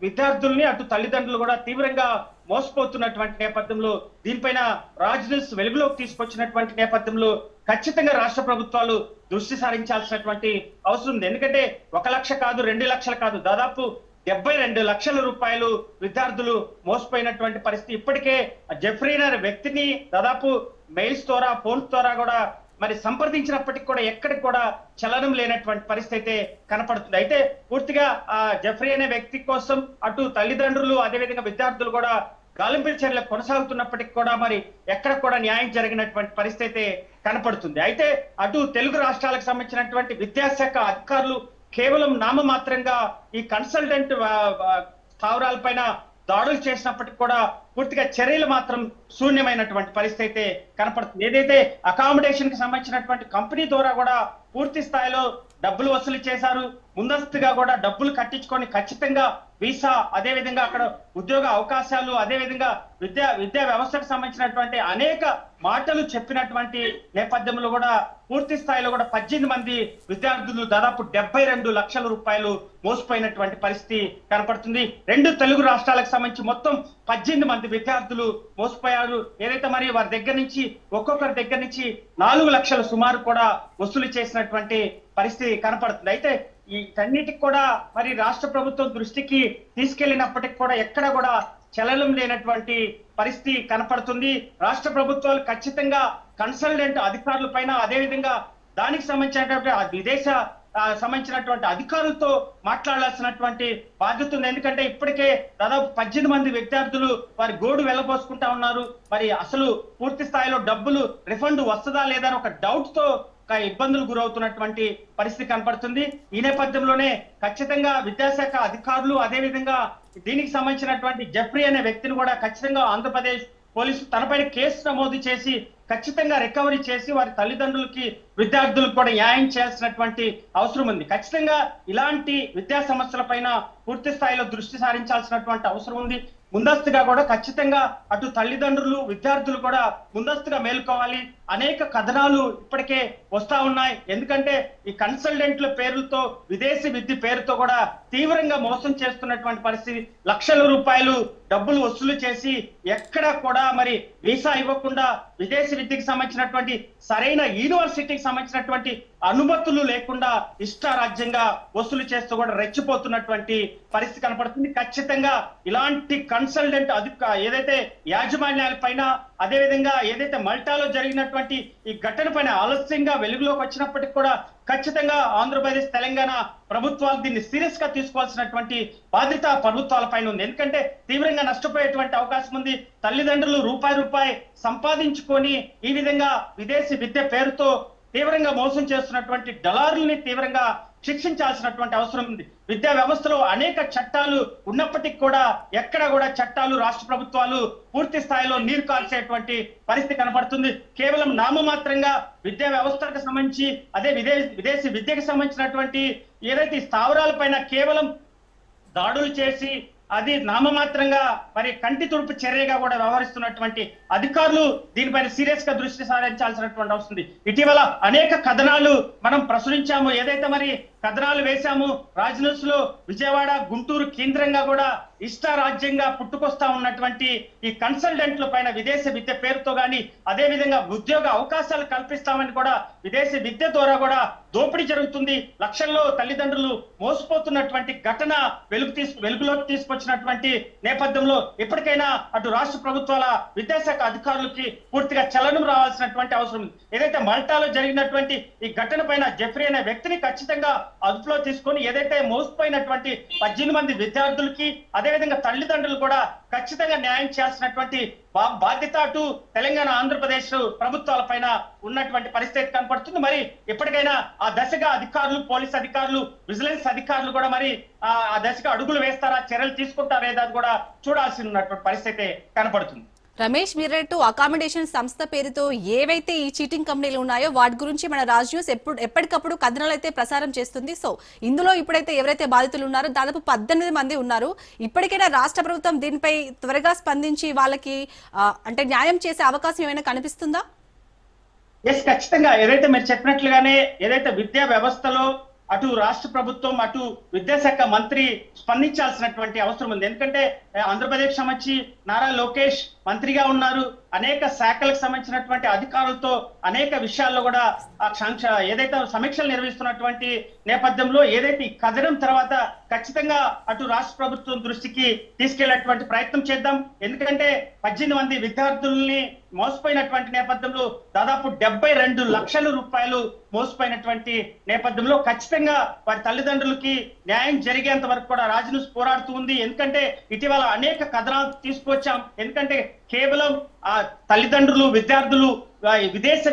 విద్యార్థుల్ని అటు తల్లిదండ్రులు కూడా తీవ్రంగా మోసపోతున్నటువంటి నేపథ్యంలో దీనిపైన రాజ్ న్యూస్ వెలుగులోకి తీసుకొచ్చినటువంటి నేపథ్యంలో ఖచ్చితంగా రాష్ట్ర ప్రభుత్వాలు దృష్టి సారించాల్సినటువంటి అవసరం ఉంది. ఎందుకంటే 1 లక్ష కాదు, 2 లక్షలు కాదు, దాదాపు 72 లక్షల రూపాయలు విద్యార్థులు మోసపోయినటువంటి పరిస్థితి. ఇప్పటికే జెఫ్రీ అనే వ్యక్తిని దాదాపు మెయిల్స్ ద్వారా, ఫోన్స్ ద్వారా కూడా మరి సంప్రదించినప్పటికీ కూడా ఎక్కడికి కూడా చలనం లేనటువంటి పరిస్థితి అయితే కనపడుతుంది. అయితే పూర్తిగా జెఫ్రీ అనే వ్యక్తి కోసం అటు తల్లిదండ్రులు అదేవిధంగా విద్యార్థులు కూడా గాలింపుల చర్యలు కొనసాగుతున్నప్పటికీ కూడా మరి ఎక్కడ కూడా న్యాయం జరిగినటువంటి పరిస్థితి అయితే కనపడుతుంది. అయితే అటు తెలుగు రాష్ట్రాలకు సంబంధించినటువంటి విద్యాశాఖ అధికారులు కేవలం నామమాత్రంగా ఈ కన్సల్టెంట్ స్థావరాలపైన దాడులు చేసినప్పటికీ కూడా పూర్తిగా చర్యలు మాత్రం శూన్యమైనటువంటి పరిస్థితి అయితే కనపడుతుంది. ఏదైతే అకామిడేషన్ కి సంబంధించినటువంటి కంపెనీ ద్వారా కూడా పూర్తి స్థాయిలో డబ్బులు వసూలు చేశారు. ముందస్తుగా కూడా డబ్బులు కట్టించుకొని ఖచ్చితంగా వీసా, అదేవిధంగా అక్కడ ఉద్యోగ అవకాశాలు, అదేవిధంగా విద్యా వ్యవస్థకు సంబంధించినటువంటి అనేక మాటలు చెప్పినటువంటి నేపథ్యంలో కూడా పూర్తి స్థాయిలో కూడా 18 మంది విద్యార్థులు దాదాపు 72 లక్షల రూపాయలు మోసపోయినటువంటి పరిస్థితి కనపడుతుంది. 2 తెలుగు రాష్ట్రాలకు సంబంధించి మొత్తం 18 మంది విద్యార్థులు మోసపోయారు. ఏదైతే మరి వారి దగ్గర నుంచి ఒక్కొక్కరి దగ్గర నుంచి 4 లక్షల సుమారు కూడా వసూలు చేసినటువంటి పరిస్థితి కనపడుతుంది. అయితే వీటన్నిటికి కూడా మరి రాష్ట్ర ప్రభుత్వం దృష్టికి తీసుకెళ్లినప్పటికీ కూడా ఎక్కడ కూడా చలనం లేనటువంటి పరిస్థితి కనపడుతుంది. రాష్ట్ర ప్రభుత్వాలు ఖచ్చితంగా కన్సల్టెంట్ అధికారుల పైన, అదేవిధంగా దానికి సంబంధించినటువంటి విదేశ సంబంధించినటువంటి అధికారులతో మాట్లాడాల్సినటువంటి బాధ్యత ఉంది. ఎందుకంటే ఇప్పటికే దాదాపు 18 మంది విద్యార్థులు వారి గోడు వెళ్ళబోసుకుంటా ఉన్నారు. మరి అసలు పూర్తి స్థాయిలో డబ్బులు రిఫండ్ వస్తుందా లేదా అని ఒక డౌట్ తో ఇబ్బందులు గురవుతున్నటువంటి పరిస్థితి కనపడుతుంది. ఈ నేపథ్యంలోనే ఖచ్చితంగా విద్యాశాఖ అధికారులు, అదేవిధంగా దీనికి సంబంధించినటువంటి జెఫ్రీ అనే వ్యక్తిని కూడా ఖచ్చితంగా ఆంధ్రప్రదేశ్ పోలీసులు తనపైన కేసు నమోదు చేసి ఖచ్చితంగా రికవరీ చేసి వారి తల్లిదండ్రులకి, విద్యార్థులకు కూడా న్యాయం చేయాల్సినటువంటి అవసరం ఉంది. ఖచ్చితంగా ఇలాంటి విద్యా సమస్యల పైన పూర్తి స్థాయిలో దృష్టి సారించాల్సినటువంటి అవసరం ఉంది. ముందస్తుగా కూడా ఖచ్చితంగా అటు తల్లిదండ్రులు, విద్యార్థులు కూడా ముందస్తుగా మేల్కోవాలి. అనేక కథనాలు ఇప్పటికే వస్తా ఉన్నాయి. ఎందుకంటే ఈ కన్సల్టెంట్ల పేర్లతో, విదేశీ విద్య పేరుతో కూడా తీవ్రంగా మోసం చేస్తున్నటువంటి పరిస్థితి. లక్షల రూపాయలు డబ్బులు వసూలు చేసి ఎక్కడా కూడా మరి వీసా ఇవ్వకుండా, విదేశీ విద్యకి సంబంధించినటువంటి సరైన యూనివర్సిటీకి సంబంధించినటువంటి అనుమతులు లేకుండా ఇష్టారాజ్యంగా వసూలు చేస్తూ కూడా రెచ్చిపోతున్నటువంటి పరిస్థితి కనపడుతుంది. ఖచ్చితంగా ఇలాంటి కన్సల్టెంట్ ఏదైతే యాజమాన్యాల పైన, అదేవిధంగా ఏదైతే మల్టాలో జరిగినటువంటి ఈ ఘటన పైన ఆలస్యంగా వెలుగులోకి వచ్చినప్పటికీ కూడా ఖచ్చితంగా ఆంధ్రప్రదేశ్, తెలంగాణ ప్రభుత్వాలు దీన్ని సీరియస్ గా తీసుకోవాల్సినటువంటి బాధ్యత ప్రభుత్వాల పైన ఉంది. ఎందుకంటే తీవ్రంగా నష్టపోయేటువంటి అవకాశం ఉంది. తల్లిదండ్రులు రూపాయి సంపాదించుకొని ఈ విధంగా విదేశీ విద్య పేరుతో తీవ్రంగా మోసం చేస్తున్నటువంటి దళారుల్ని తీవ్రంగా శిక్షించాల్సినటువంటి అవసరం ఉంది. విద్యా వ్యవస్థలో అనేక చట్టాలు ఉన్నప్పటికీ కూడా ఎక్కడ కూడా చట్టాలు రాష్ట్ర ప్రభుత్వాలు పూర్తి స్థాయిలో నీరు కార్చేటువంటి పరిస్థితి కనపడుతుంది. కేవలం నామమాత్రంగా విద్యా వ్యవస్థలకు సంబంధించి, అదే విదేశీ విద్యకు సంబంధించినటువంటి ఏదైతే స్థావరాల పైన కేవలం దాడులు చేసి అది నామమాత్రంగా మరి కంటి తుడుపు చర్యగా కూడా వ్యవహరిస్తున్నటువంటి అధికారులు దీనిపైన సీరియస్ గా దృష్టి సారించాల్సినటువంటి అవసరం ఉంది. ఇటీవల అనేక కథనాలు మనం ప్రచురించాము. ఏదైతే మరి కథనాలు వేశాము రాజ్ న్యూస్ లో, విజయవాడ, గుంటూరు కేంద్రంగా కూడా ఇష్టారాజ్యంగా పుట్టుకొస్తా ఉన్నటువంటి ఈ కన్సల్టెంట్ల పైన విదేశీ విద్య పేరుతో గాని, అదే విధంగా ఉద్యోగ అవకాశాలు కల్పిస్తామని కూడా విదేశీ విద్య ద్వారా కూడా దోపిడీ జరుగుతుంది. లక్షల్లో తల్లిదండ్రులు మోసపోతున్నటువంటి ఘటన వెలుగులోకి తీసుకొచ్చినటువంటి నేపథ్యంలో ఇప్పటికైనా అటు రాష్ట్ర ప్రభుత్వాల విద్యాశాఖ అధికారులకి పూర్తిగా చలనం రావాల్సినటువంటి అవసరం ఉంది. ఏదైతే మల్టాలో జరిగినటువంటి ఈ ఘటన పైన జెఫ్రీ అనే వ్యక్తిని ఖచ్చితంగా అదుపులో తీసుకొని ఏదైతే మోసపోయినటువంటి 18 మంది విద్యార్థులకి అదేవిధంగా తల్లిదండ్రులు కూడా ఖచ్చితంగా న్యాయం చేయాల్సినటువంటి బాధ్యత అటు తెలంగాణ ఆంధ్రప్రదేశ్ ప్రభుత్వాల పైన ఉన్నటువంటి పరిస్థితి కనపడుతుంది. మరి ఎప్పటికైనా ఆ దశగా అధికారులు, పోలీస్ అధికారులు, విజిలెన్స్ అధికారులు కూడా మరి ఆ దశగా అడుగులు వేస్తారా, చర్యలు తీసుకుంటారా లేదా కూడా చూడాల్సి ఉన్నటువంటి పరిస్థితి కనపడుతుంది. రమేష్, మీరేటు అకామిడేషన్ సంస్థ పేరుతో ఏవైతే ఈ చీటింగ్ కంపెనీలు ఉన్నాయో వాటి గురించి మన రాజ్ న్యూస్ ఎప్పటికప్పుడు కథనాలు అయితే ప్రసారం చేస్తుంది. సో ఇందులో ఇప్పుడైతే ఎవరైతే బాధితులు ఉన్నారో దాదాపు 18 మంది ఉన్నారు. ఇప్పటికైనా రాష్ట్ర ప్రభుత్వం దీనిపై త్వరగా స్పందించి వాళ్ళకి అంటే న్యాయం చేసే అవకాశం ఏమైనా కనిపిస్తుందా? ఎస్, ఖచ్చితంగా. ఏదైతే మీరు చెప్పినట్లుగానే ఏదైతే విద్యా వ్యవస్థలో అటు రాష్ట్ర ప్రభుత్వం, అటు విద్యాశాఖ మంత్రి స్పందించాల్సినటువంటి అవసరం ఉంది. ఎందుకంటే ఆంధ్రప్రదేశ్ సంబంధించి నారా లోకేష్ మంత్రిగా ఉన్నారు. అనేక శాఖలకు సంబంధించినటువంటి అధికారులతో అనేక విషయాల్లో కూడా ఏదైతే సమీక్షలు నిర్వహిస్తున్నటువంటి నేపథ్యంలో ఏదైతే ఈ కథనం తర్వాత ఖచ్చితంగా అటు రాష్ట్ర ప్రభుత్వం దృష్టికి తీసుకెళ్లేటువంటి ప్రయత్నం చేద్దాం. ఎందుకంటే 18 మంది విద్యార్థుల్ని మోసపోయినటువంటి నేపథ్యంలో దాదాపు 72 లక్షల రూపాయలు మోసపోయినటువంటి నేపథ్యంలో ఖచ్చితంగా వారి తల్లిదండ్రులకి న్యాయం జరిగేంత వరకు కూడా రాజ్ న్యూస్ పోరాడుతూ ఉంది. ఎందుకంటే ఇటీవల అనేక కథనాలు తీసుకొచ్చాం. ఎందుకంటే కేవలం ఆ తల్లిదండ్రులు, విద్యార్థులు విదేశ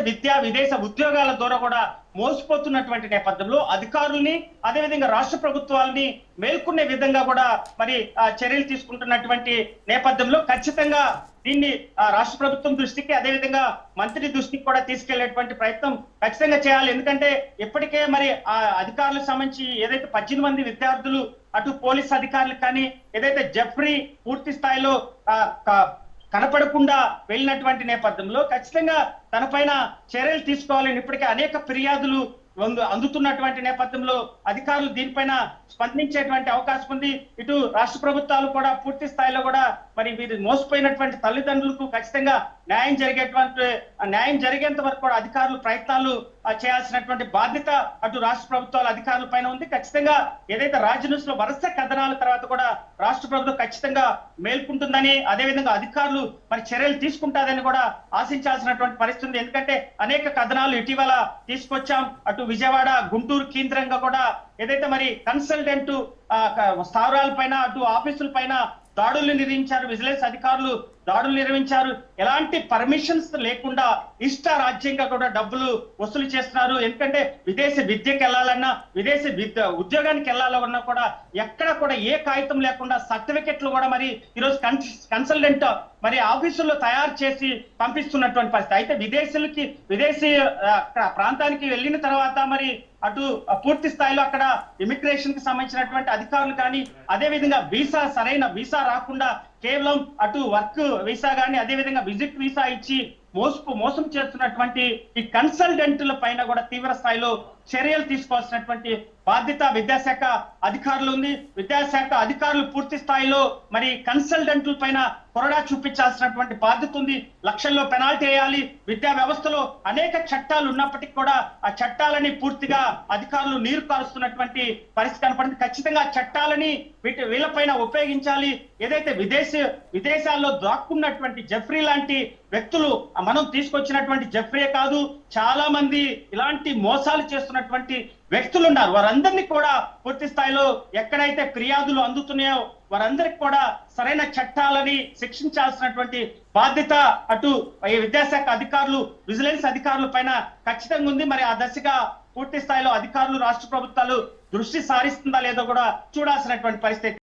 విదేశ ఉద్యోగాల ద్వారా కూడా మోసపోతున్నటువంటి నేపథ్యంలో అధికారుల్ని అదేవిధంగా రాష్ట్ర ప్రభుత్వాలని మేల్కొనే విధంగా కూడా మరి చర్యలు తీసుకుంటున్నటువంటి నేపథ్యంలో ఖచ్చితంగా దీన్ని రాష్ట్ర ప్రభుత్వం దృష్టికి అదేవిధంగా మంత్రి దృష్టికి కూడా తీసుకెళ్లేటువంటి ప్రయత్నం ఖచ్చితంగా చేయాలి. ఎందుకంటే ఇప్పటికే మరి ఆ అధికారులకు సంబంధించి ఏదైతే 18 మంది విద్యార్థులు అటు పోలీస్ అధికారులు కానీ ఏదైతే జెఫ్రీ పూర్తి స్థాయిలో కనపడకుండా వెళ్ళినటువంటి నేపథ్యంలో ఖచ్చితంగా తన పైన చర్యలు తీసుకోవాలని ఇప్పటికే అనేక ఫిర్యాదులు అందుతున్నటువంటి నేపథ్యంలో అధికారులు దీనిపైన స్పందించేటువంటి అవకాశం ఉంది. ఇటు రాష్ట్ర ప్రభుత్వాలు కూడా పూర్తి స్థాయిలో కూడా మరి వీరు మోసపోయినటువంటి తల్లిదండ్రులకు ఖచ్చితంగా న్యాయం జరిగేంత వరకు కూడా అధికారులు ప్రయత్నాలు చేయాల్సినటువంటి బాధ్యత అటు రాష్ట్ర ప్రభుత్వాల అధికారుల పైన ఉంది. ఖచ్చితంగా ఏదైతే రాజ్ న్యూస్ లో వరుస కథనాల తర్వాత కూడా రాష్ట్ర ప్రభుత్వం ఖచ్చితంగా మేల్కొంటుందని అదేవిధంగా అధికారులు మరి చర్యలు తీసుకుంటారని కూడా ఆశించాల్సినటువంటి పరిస్థితి ఉంది. ఎందుకంటే అనేక కథనాలు ఇటీవల తీసుకొచ్చాం. అటు విజయవాడ, గుంటూరు కేంద్రంగా కూడా ఏదైతే మరి కన్సల్టెంట్ స్థావరాల పైన అటు ఆఫీసుల పైన దాడులు నిర్వహించారు, విజిలెన్స్ అధికారులు దాడులు నిర్వహించారు. ఎలాంటి పర్మిషన్స్ లేకుండా ఇష్ట రాజ్యంగా కూడా డబ్బులు వసూలు చేస్తున్నారు. ఎందుకంటే విదేశీ విద్యకి వెళ్ళాలన్నా, విదేశీ ఉద్యోగానికి వెళ్ళాలన్నా కూడా ఎక్కడ కూడా ఏ కాగితం లేకుండా సర్టిఫికెట్లు కూడా మరి ఈరోజు కన్సల్టెంట్ మరి ఆఫీసుల్లో తయారు చేసి పంపిస్తున్నటువంటి పరిస్థితి. అయితే విదేశీ ప్రాంతానికి వెళ్ళిన తర్వాత మరి అటు పూర్తి స్థాయిలో అక్కడ ఇమిగ్రేషన్ కి సంబంధించినటువంటి అధికారులు కానీ అదే విధంగా సరైన వీసా రాకుండా కేవలం అటు వర్క్ వీసా కానీ అదే విధంగా విజిట్ వీసా ఇచ్చి మోసం చేస్తున్నటువంటి ఈ కన్సల్టెంట్ల పైన కూడా తీవ్ర స్థాయిలో చర్యలు తీసుకోవాల్సినటువంటి బాధ్యత విద్యాశాఖ అధికారులు ఉంది. విద్యాశాఖ అధికారులు పూర్తి స్థాయిలో మరి కన్సల్టెంట్ల పైన కొరడా చూపించాల్సినటువంటి బాధ్యత ఉంది. లక్షల్లో పెనాల్టీ వేయాలి. విద్యా వ్యవస్థలో అనేక చట్టాలు ఉన్నప్పటికీ కూడా ఆ చట్టాలని పూర్తిగా అధికారులు నీరు కారుస్తున్నటువంటి పరిస్థితి కనపడింది. ఖచ్చితంగా చట్టాలని వీళ్ళపైన ఉపయోగించాలి. ఏదైతే విదేశాల్లో దాక్కున్నటువంటి జెఫ్రీ లాంటి వ్యక్తులు, మనం తీసుకొచ్చినటువంటి జెఫ్రీ కాదు, చాలా మంది ఇలాంటి మోసాలు చేస్తున్నటువంటి వ్యక్తులు ఉన్నారు. వారందరినీ కూడా పూర్తి స్థాయిలో ఎక్కడైతే ఫిర్యాదులు అందుతున్నాయో వారందరికి కూడా సరైన చట్టాలని శిక్షించాల్సినటువంటి బాధ్యత అటు విద్యాశాఖ అధికారులు, విజిలెన్స్ అధికారుల పైన ఖచ్చితంగా ఉంది. మరి ఆ దశగా పూర్తి స్థాయిలో అధికారులు, రాష్ట్ర ప్రభుత్వాలు దృష్టి సారిస్తుందా లేదో కూడా చూడాల్సినటువంటి పరిస్థితి.